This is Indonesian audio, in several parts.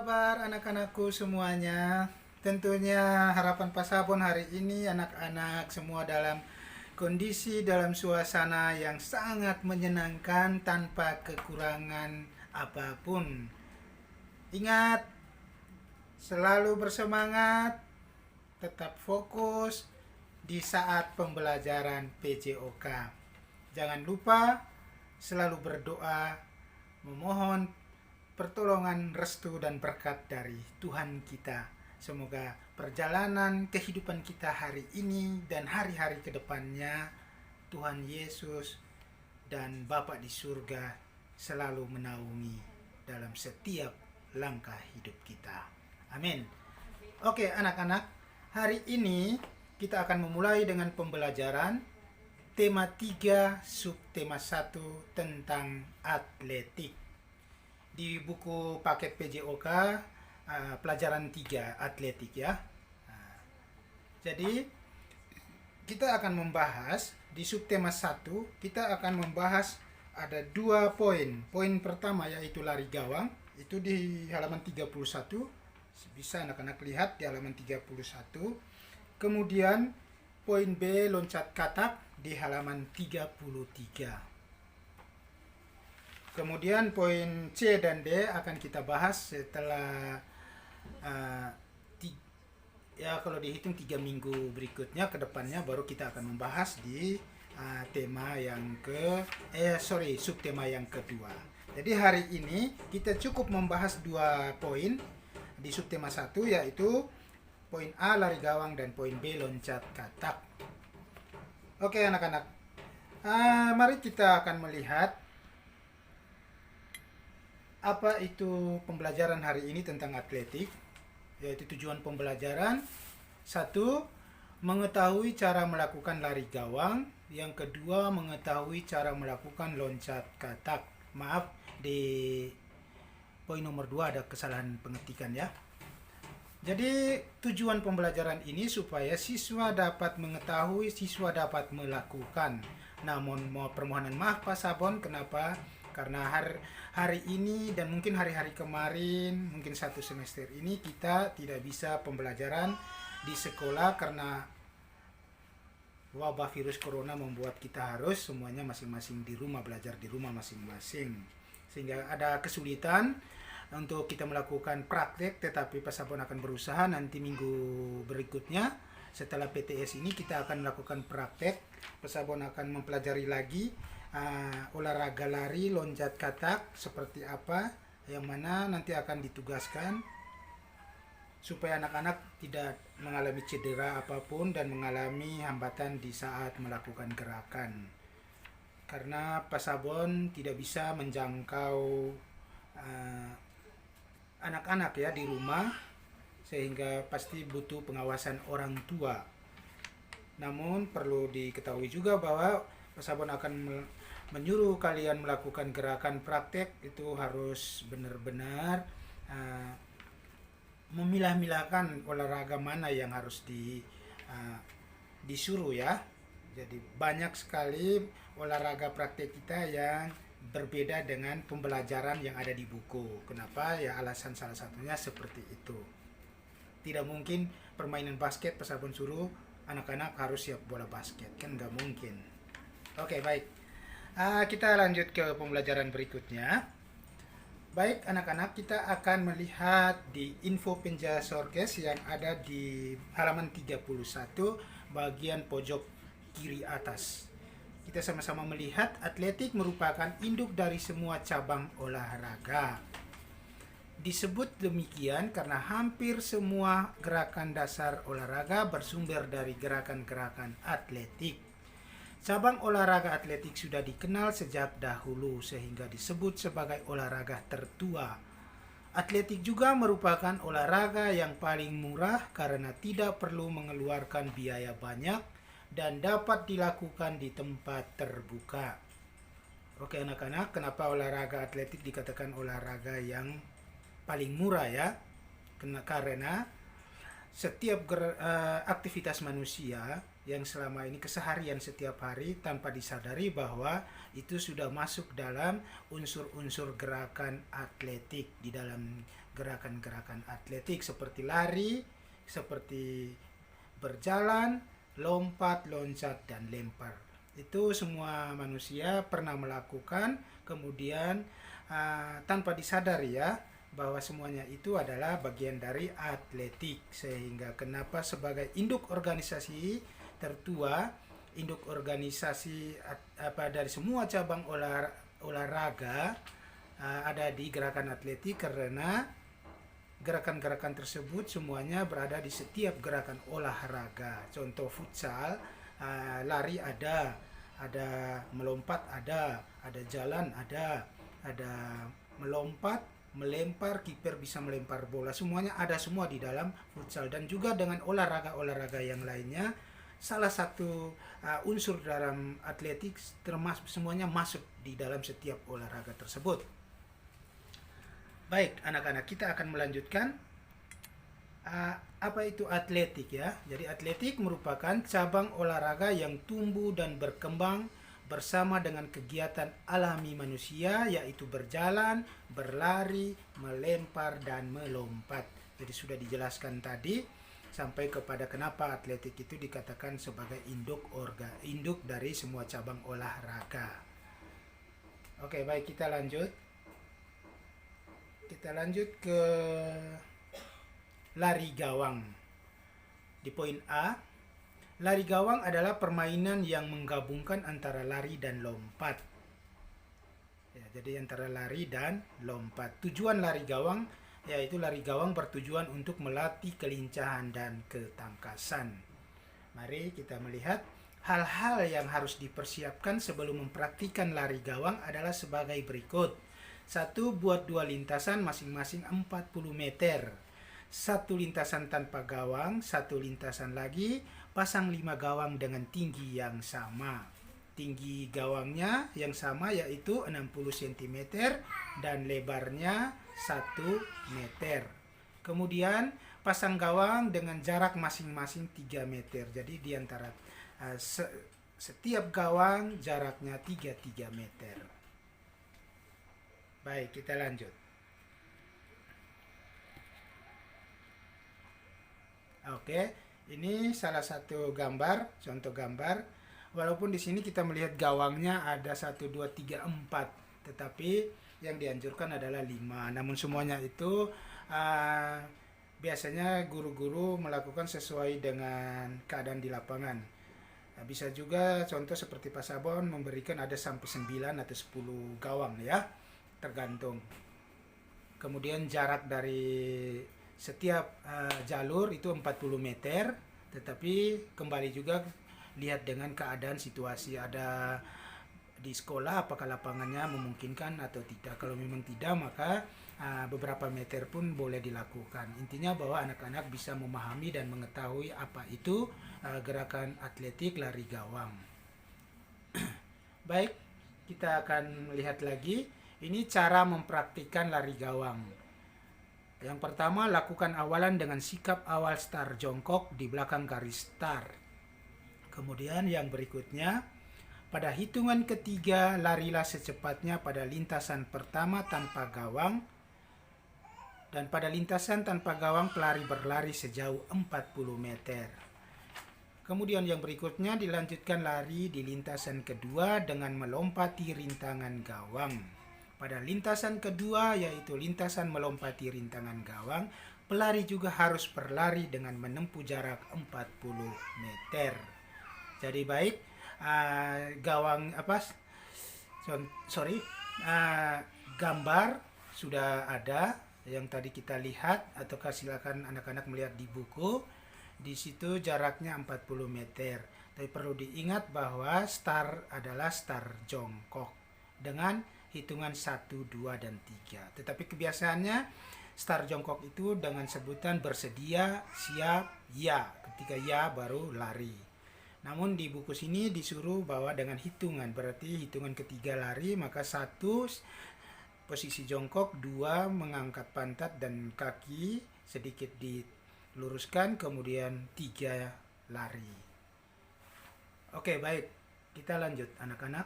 kabar anak-anakku semuanya? Tentunya harapan Pasabon hari ini anak-anak semua dalam kondisi dalam suasana yang sangat menyenangkan tanpa kekurangan apapun. Ingat, selalu bersemangat, tetap fokus di saat pembelajaran PJOK. Jangan lupa selalu berdoa, memohon pertolongan, restu, dan berkat dari Tuhan kita. Semoga perjalanan kehidupan kita hari ini dan hari-hari kedepannya, Tuhan Yesus dan Bapa di surga selalu menaungi dalam setiap langkah hidup kita. Amin. Oke anak-anak, hari ini kita akan memulai dengan pembelajaran tema 3, subtema 1 tentang atletik. Di buku paket PJOK pelajaran 3 atletik ya. Jadi kita akan membahas di subtema 1, kita akan membahas ada 2 poin. Poin pertama yaitu lari gawang, itu di halaman 31. Bisa anak-anak lihat di halaman 31. Kemudian poin B loncat katak di halaman 33. Kemudian poin C dan D akan kita bahas setelah kalau dihitung 3 minggu berikutnya ke depannya, baru kita akan membahas di tema yang subtema yang kedua. Jadi hari ini kita cukup membahas 2 poin di subtema 1, yaitu poin A lari gawang dan poin B loncat katak. Oke anak-anak, mari kita akan melihat apa itu pembelajaran hari ini tentang atletik. Yaitu tujuan pembelajaran: 1. Mengetahui cara melakukan lari gawang. Yang kedua, mengetahui cara melakukan loncat katak. Maaf, di poin nomor 2 ada kesalahan pengetikan ya. Jadi tujuan pembelajaran ini supaya siswa dapat mengetahui, siswa dapat melakukan. Namun permohonan maaf Pak Sabon, kenapa? Karena hari ini dan mungkin hari-hari kemarin, mungkin 1 semester ini kita tidak bisa pembelajaran di sekolah karena wabah virus corona membuat kita harus semuanya masing-masing di rumah, belajar di rumah masing-masing. Sehingga ada kesulitan untuk kita melakukan praktek, tetapi Pak Sabon akan berusaha nanti minggu berikutnya setelah PTS ini kita akan melakukan praktek. Pak Sabon akan mempelajari lagi olahraga lari, loncat katak seperti apa, yang mana nanti akan ditugaskan supaya anak-anak tidak mengalami cedera apapun dan mengalami hambatan di saat melakukan gerakan. Karena Pak Sabon tidak bisa menjangkau anak-anak ya di rumah, sehingga pasti butuh pengawasan orang tua. Namun perlu diketahui juga bahwa Pak Sabon akan menyuruh kalian melakukan gerakan praktek itu harus benar-benar memilah-milahkan olahraga mana yang harus disuruh ya. Jadi banyak sekali olahraga praktek kita yang berbeda dengan pembelajaran yang ada di buku. Kenapa? Ya alasan salah satunya seperti itu. Tidak mungkin permainan basket Pak Sabon suruh anak-anak harus siap bola basket, kan nggak mungkin. Oke, baik. Kita lanjut ke pembelajaran berikutnya. Baik anak-anak, kita akan melihat di info Penjasorkes yang ada di halaman 31 bagian pojok kiri atas. Kita sama-sama melihat atletik merupakan induk dari semua cabang olahraga. Disebut demikian karena hampir semua gerakan dasar olahraga bersumber dari gerakan-gerakan atletik. Cabang olahraga atletik sudah dikenal sejak dahulu sehingga disebut sebagai olahraga tertua. Atletik juga merupakan olahraga yang paling murah karena tidak perlu mengeluarkan biaya banyak dan dapat dilakukan di tempat terbuka. Oke anak-anak, kenapa olahraga atletik dikatakan olahraga yang paling murah ya? Karena setiap aktivitas manusia yang selama ini keseharian setiap hari tanpa disadari bahwa itu sudah masuk dalam unsur-unsur gerakan atletik. Di dalam gerakan-gerakan atletik seperti lari, seperti berjalan, lompat, loncat, dan lempar. Itu semua manusia pernah melakukan, kemudian tanpa disadari ya, bahwa semuanya itu adalah bagian dari atletik. Sehingga kenapa sebagai induk organisasi tertua, induk organisasi dari semua cabang olahraga ada di gerakan atletik, karena gerakan-gerakan tersebut semuanya berada di setiap gerakan olahraga. Contoh futsal, lari ada melompat ada jalan ada melompat, melempar, kiper bisa melempar bola, semuanya ada semua di dalam futsal. Dan juga dengan olahraga-olahraga yang lainnya, salah satu unsur dalam atletik termasuk semuanya masuk di dalam setiap olahraga tersebut. Baik, anak-anak, kita akan melanjutkan apa itu atletik ya. Jadi atletik merupakan cabang olahraga yang tumbuh dan berkembang bersama dengan kegiatan alami manusia, yaitu berjalan, berlari, melempar, dan melompat. Jadi sudah dijelaskan tadi sampai kepada kenapa atletik itu dikatakan sebagai induk dari semua cabang olahraga. Oke, baik, kita lanjut. Kita lanjut ke lari gawang. Di poin A, lari gawang adalah permainan yang menggabungkan antara lari dan lompat. Ya, jadi antara lari dan lompat. Tujuan lari gawang yaitu lari gawang bertujuan untuk melatih kelincahan dan ketangkasan. Mari kita melihat hal-hal yang harus dipersiapkan sebelum mempraktikkan lari gawang adalah sebagai berikut. 1. Buat 2 lintasan masing-masing 40 meter. 1 lintasan tanpa gawang, 1 lintasan lagi, pasang 5 gawang dengan tinggi yang sama. Tinggi gawangnya yang sama yaitu 60 cm dan lebarnya 1 meter. Kemudian pasang gawang dengan jarak masing-masing 3 meter. Jadi di antara setiap gawang jaraknya 3 meter. Baik, kita lanjut. Oke, ini salah satu gambar, contoh gambar. Walaupun di sini kita melihat gawangnya ada 1, 2, 3, 4, tetapi yang dianjurkan adalah 5. Namun semuanya itu biasanya guru-guru melakukan sesuai dengan keadaan di lapangan. Bisa juga contoh seperti Pak Sabon memberikan ada sampai 9 atau 10 gawang ya, tergantung. Kemudian jarak dari setiap jalur itu 40 meter, tetapi kembali juga lihat dengan keadaan situasi. Ada di sekolah apakah lapangannya memungkinkan atau tidak. Kalau memang tidak, maka beberapa meter pun boleh dilakukan. Intinya bahwa anak-anak bisa memahami dan mengetahui apa itu gerakan atletik lari gawang. Baik, kita akan melihat lagi. Ini cara mempraktikkan lari gawang. Yang pertama, lakukan awalan dengan sikap awal start jongkok di belakang garis start. Kemudian yang berikutnya, pada hitungan ketiga, larilah secepatnya pada lintasan pertama tanpa gawang. Dan pada lintasan tanpa gawang, pelari berlari sejauh 40 meter. Kemudian yang berikutnya dilanjutkan lari di lintasan kedua dengan melompati rintangan gawang. Pada lintasan kedua, yaitu lintasan melompati rintangan gawang, pelari juga harus berlari dengan menempuh jarak 40 meter. Jadi baik, gambar sudah ada yang tadi kita lihat, ataukah silakan anak-anak melihat di buku. Di situ jaraknya 40 meter. Tapi perlu diingat bahwa start adalah start jongkok dengan hitungan 1, 2, dan 3. Tetapi kebiasaannya start jongkok itu dengan sebutan bersedia, siap, ya. Ketika ya baru lari. Namun di buku sini disuruh bahwa dengan hitungan, berarti hitungan ketiga lari, maka 1 posisi jongkok, 2 mengangkat pantat dan kaki sedikit diluruskan, kemudian 3 lari. Oke, baik. Kita lanjut, anak-anak.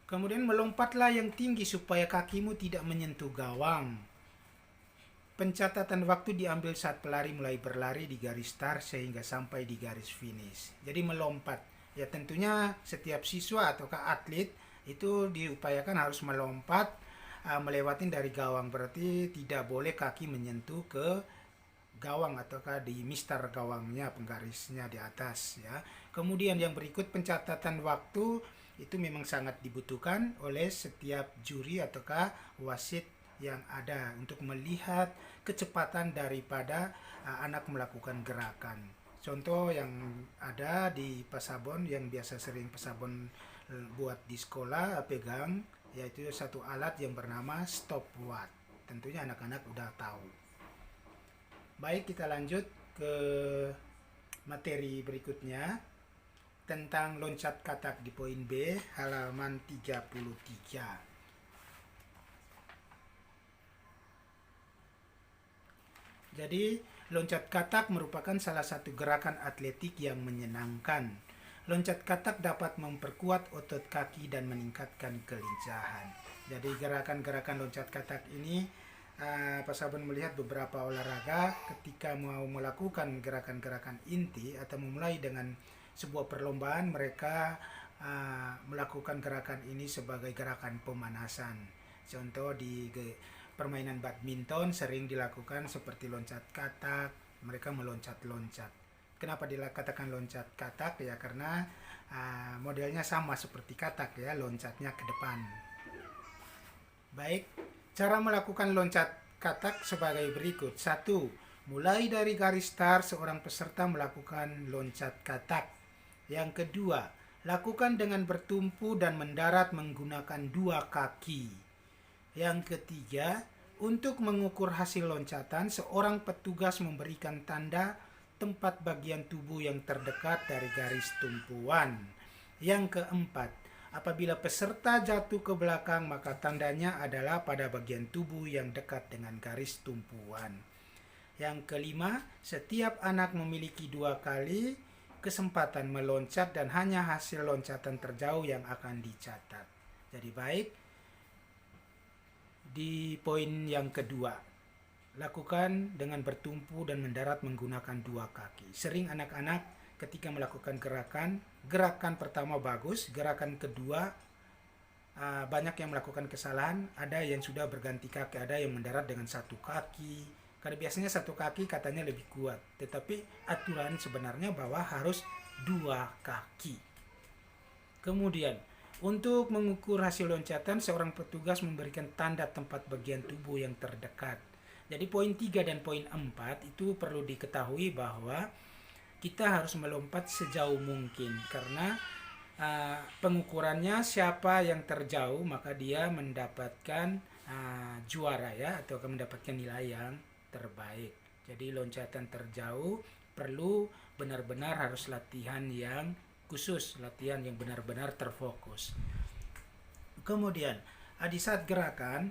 Kemudian melompatlah yang tinggi supaya kakimu tidak menyentuh gawang. Pencatatan waktu diambil saat pelari mulai berlari di garis start sehingga sampai di garis finish. Jadi melompat. Ya tentunya setiap siswa atau atlet itu diupayakan harus melompat melewatin dari gawang. Berarti tidak boleh kaki menyentuh ke gawang ataukah di mistar gawangnya, penggarisnya di atas ya. Kemudian yang berikut pencatatan waktu itu memang sangat dibutuhkan oleh setiap juri ataukah wasit yang ada untuk melihat kecepatan daripada anak melakukan gerakan. Contoh yang ada di Pasabon yang biasa sering Pasabon buat di sekolah pegang, yaitu satu alat yang bernama stopwatch. Tentunya anak-anak udah tahu. Baik, kita lanjut ke materi berikutnya tentang loncat katak di poin B, halaman 33. Jadi, loncat katak merupakan salah satu gerakan atletik yang menyenangkan. Loncat katak dapat memperkuat otot kaki dan meningkatkan kelincahan. Jadi, gerakan-gerakan loncat katak ini Pak Sabun melihat beberapa olahraga ketika mau melakukan gerakan-gerakan inti atau memulai dengan sebuah perlombaan, mereka melakukan gerakan ini sebagai gerakan pemanasan. Contoh di permainan badminton sering dilakukan seperti loncat katak, mereka meloncat-loncat. Kenapa dikatakan loncat katak? Ya karena modelnya sama seperti katak ya, loncatnya ke depan. Baik, cara melakukan loncat katak sebagai berikut. 1. Mulai dari garis start, seorang peserta melakukan loncat katak. Yang kedua, lakukan dengan bertumpu dan mendarat menggunakan 2 kaki. Yang ketiga, untuk mengukur hasil loncatan, seorang petugas memberikan tanda tempat bagian tubuh yang terdekat dari garis tumpuan. Yang keempat, apabila peserta jatuh ke belakang, maka tandanya adalah pada bagian tubuh yang dekat dengan garis tumpuan. Yang kelima, setiap anak memiliki 2 kali kesempatan meloncat dan hanya hasil loncatan terjauh yang akan dicatat. Jadi baik, di poin yang kedua, lakukan dengan bertumpu dan mendarat menggunakan 2 kaki. Sering anak-anak ketika melakukan gerakan pertama bagus, gerakan kedua banyak yang melakukan kesalahan, ada yang sudah berganti kaki, ada yang mendarat dengan 1 kaki. Karena biasanya 1 kaki katanya lebih kuat, tetapi aturan sebenarnya bahwa harus 2 kaki. Kemudian, untuk mengukur hasil loncatan, seorang petugas memberikan tanda tempat bagian tubuh yang terdekat. Jadi poin 3 dan poin 4 itu perlu diketahui bahwa kita harus melompat sejauh mungkin karena pengukurannya siapa yang terjauh maka dia mendapatkan juara ya, atau mendapatkan nilai yang terbaik. Jadi loncatan terjauh perlu benar-benar harus latihan yang khusus, latihan yang benar-benar terfokus. Kemudian di saat gerakan,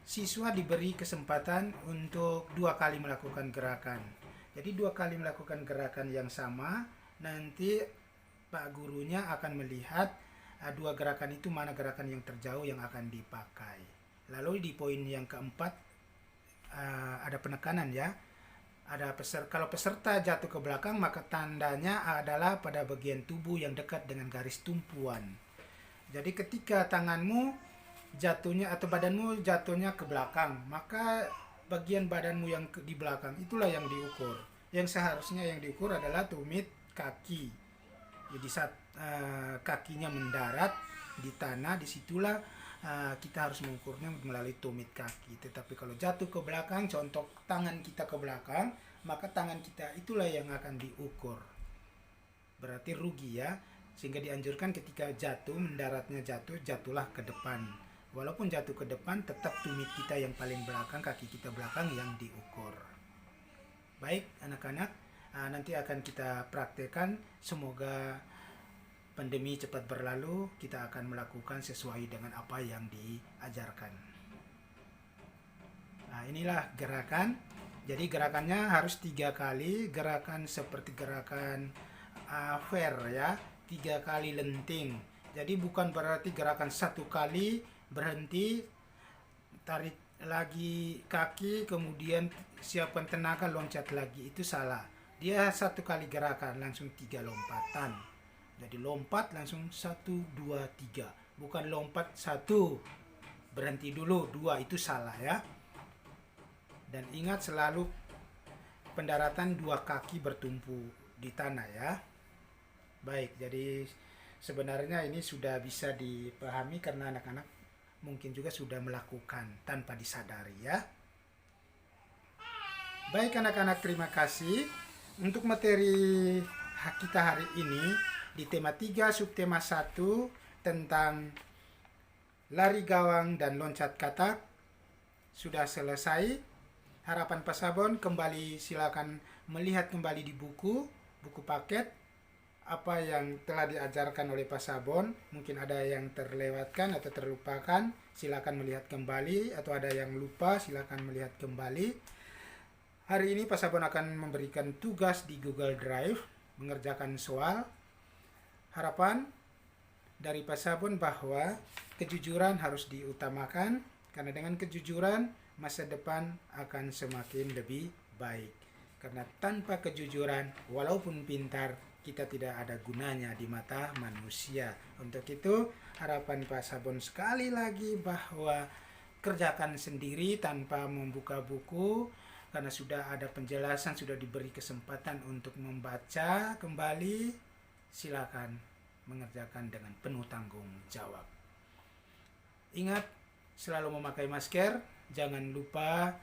siswa diberi kesempatan untuk 2 kali melakukan gerakan. Jadi 2 kali melakukan gerakan yang sama, nanti Pak gurunya akan melihat 2 gerakan itu mana gerakan yang terjauh yang akan dipakai. Lalu di poin yang keempat ada penekanan ya. Kalau peserta jatuh ke belakang maka tandanya adalah pada bagian tubuh yang dekat dengan garis tumpuan. Jadi ketika tanganmu jatuhnya atau badanmu jatuhnya ke belakang, maka bagian badanmu yang di belakang itulah yang diukur. Yang seharusnya yang diukur adalah tumit kaki. Jadi saat kakinya mendarat di tanah, disitulah kita harus mengukurnya melalui tumit kaki. Tetapi kalau jatuh ke belakang, contoh tangan kita ke belakang, maka tangan kita itulah yang akan diukur. Berarti rugi ya. Sehingga dianjurkan ketika jatuh, mendaratnya jatuhlah ke depan. Walaupun jatuh ke depan, tetap tumit kita yang paling belakang, kaki kita belakang yang diukur. Baik anak-anak, nanti akan kita praktekkan. Semoga pandemi cepat berlalu, kita akan melakukan sesuai dengan apa yang diajarkan. Nah, inilah gerakan. Jadi gerakannya harus 3 kali, gerakan seperti gerakan fair ya, 3 kali lenting. Jadi bukan berarti gerakan 1 kali berhenti, tarik lagi kaki, kemudian siapkan tenaga, loncat lagi, itu salah. Dia 1 kali gerakan langsung 3 lompatan. Jadi lompat langsung 1, 2, 3, bukan lompat 1 berhenti dulu 2, itu salah ya. Dan ingat selalu pendaratan 2 kaki bertumpu di tanah ya. Baik, jadi sebenarnya ini sudah bisa dipahami karena anak-anak mungkin juga sudah melakukan tanpa disadari ya. Baik anak-anak, terima kasih. Untuk materi kita hari ini di tema 3 subtema 1 tentang lari gawang dan loncat katak sudah selesai. Harapan Pak Sabon kembali silakan melihat kembali di buku paket apa yang telah diajarkan oleh Pak Sabon. Mungkin ada yang terlewatkan atau terlupakan, silakan melihat kembali, atau ada yang lupa, silakan melihat kembali. Hari ini Pak Sabon akan memberikan tugas di Google Drive, mengerjakan soal. Harapan dari Pak Sabon bahwa kejujuran harus diutamakan, karena dengan kejujuran masa depan akan semakin lebih baik. Karena tanpa kejujuran, walaupun pintar, kita tidak ada gunanya di mata manusia. Untuk itu, harapan Pak Sabon sekali lagi bahwa kerjakan sendiri tanpa membuka buku, karena sudah ada penjelasan, sudah diberi kesempatan untuk membaca kembali. Silakan mengerjakan dengan penuh tanggung jawab. Ingat, selalu memakai masker, jangan lupa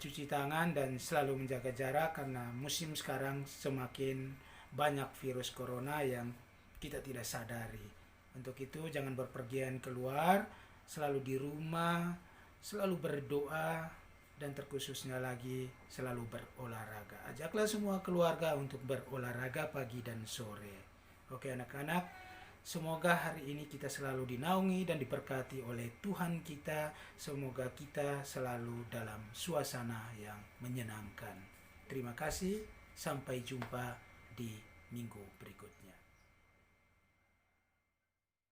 cuci tangan, dan selalu menjaga jarak karena musim sekarang semakin banyak virus corona yang kita tidak sadari. Untuk itu jangan berpergian keluar, selalu di rumah, selalu berdoa, dan terkhususnya lagi selalu berolahraga. Ajaklah semua keluarga untuk berolahraga pagi dan sore. Oke anak-anak, semoga hari ini kita selalu dinaungi dan diberkati oleh Tuhan kita. Semoga kita selalu dalam suasana yang menyenangkan. Terima kasih, sampai jumpa di minggu berikutnya.